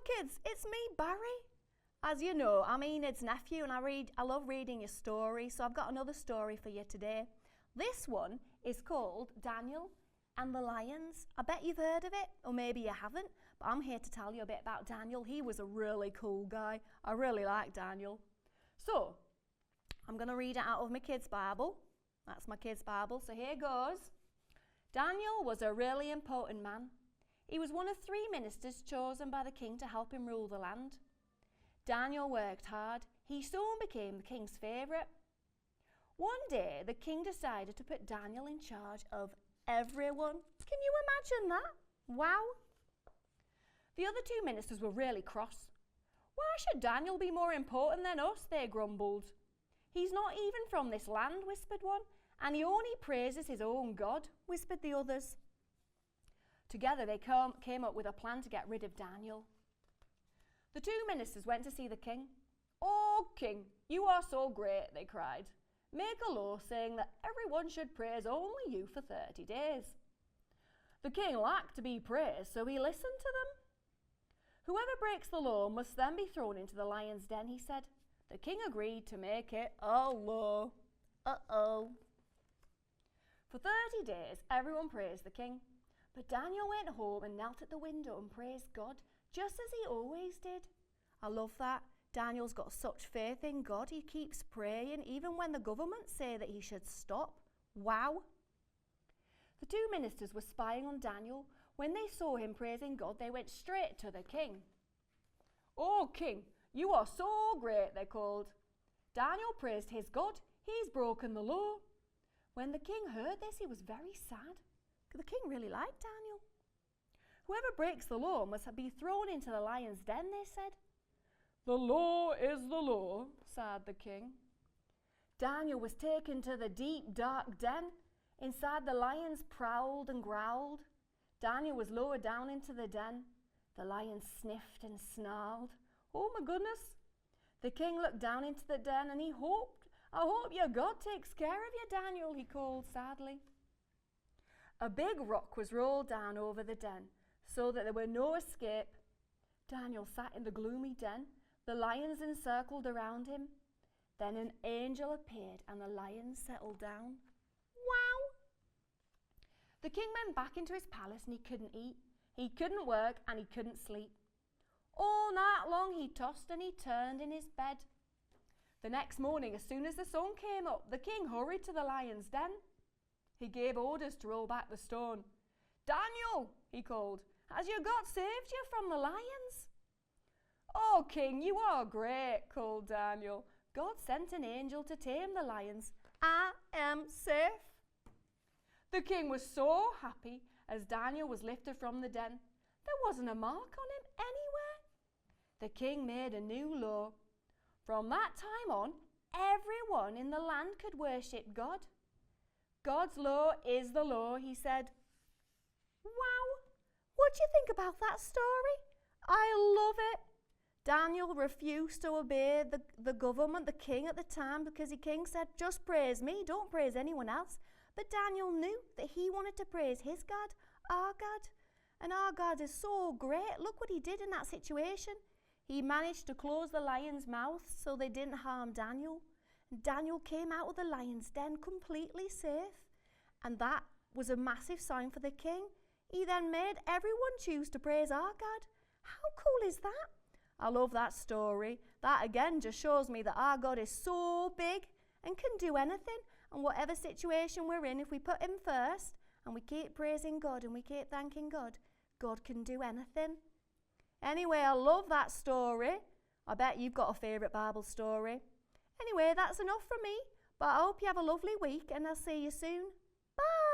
kids, it's me, Barry. As you know, I'm Enid's nephew and I love reading your stories, so I've got another story for you today. This one is called Daniel and the Lions. I bet you've heard of it, or maybe you haven't, but I'm here to tell you a bit about Daniel. He was a really cool guy. I really like Daniel. So, I'm going to read it out of my kids' Bible. That's my kids' Bible, so here goes. Daniel was a really important man. He was one of 3 ministers chosen by the king to help him rule the land. Daniel worked hard. He soon became the king's favourite. One day, the king decided to put Daniel in charge of everyone. Can you imagine that? Wow. The other 2 ministers were really cross. Why should Daniel be more important than us? They grumbled. He's not even from this land, whispered one, and he only praises his own God, whispered the others. Together they came up with a plan to get rid of Daniel. The 2 ministers went to see the king. "Oh, king, you are so great," they cried. "Make a law saying that everyone should praise only you for 30 days. The king liked to be praised, so he listened to them. Whoever breaks the law must then be thrown into the lion's den, he said. The king agreed to make it a law. Uh-oh. For 30 days, everyone praised the king. But Daniel went home and knelt at the window and praised God, just as he always did. I love that. Daniel's got such faith in God, he keeps praying, even when the government say that he should stop. Wow. The 2 ministers were spying on Daniel. When they saw him praising God, they went straight to the king. "Oh, king, you are so great," they called. Daniel praised his God. He's broken the law. When the king heard this, he was very sad. The king really liked Daniel. "Whoever breaks the law must be thrown into the lion's den," they said. "The law is the law," sighed the king. Daniel was taken to the deep, dark den. Inside, the lions prowled and growled. Daniel was lowered down into the den. The lions sniffed and snarled. "Oh my goodness." The king looked down into the den and "I hope your God takes care of you, Daniel," he called sadly. A big rock was rolled down over the den so that there were no escape. Daniel sat in the gloomy den. The lions encircled around him. Then an angel appeared and the lions settled down. Wow! The king went back into his palace and he couldn't eat. He couldn't work and he couldn't sleep. All night long he tossed and he turned in his bed. The next morning, as soon as the sun came up, the king hurried to the lion's den. He gave orders to roll back the stone. "Daniel," he called, "has your God saved you from the lions?" "Oh, king, you are great," called Daniel. "God sent an angel to tame the lions. I am safe." The king was so happy as Daniel was lifted from the den. There wasn't a mark on him anywhere. The king made a new law. From that time on, everyone in the land could worship God. "God's law is the law," he said. Wow! What do you think about that story? I love it. Daniel refused to obey the government, the king at the time, because the king said, "Just praise me, don't praise anyone else." But Daniel knew that he wanted to praise his God, our God. And our God is so great. Look what he did in that situation. He managed to close the lion's mouth so they didn't harm Daniel. Daniel came out of the lion's den completely safe. And that was a massive sign for the king. He then made everyone choose to praise our God. How cool is that? I love that story. That again just shows me that our God is so big and can do anything. And whatever situation we're in, if we put him first and we keep praising God and we keep thanking God, God can do anything. Anyway, I love that story. I bet you've got a favourite Bible story. Anyway, that's enough from me. But I hope you have a lovely week and I'll see you soon. Bye.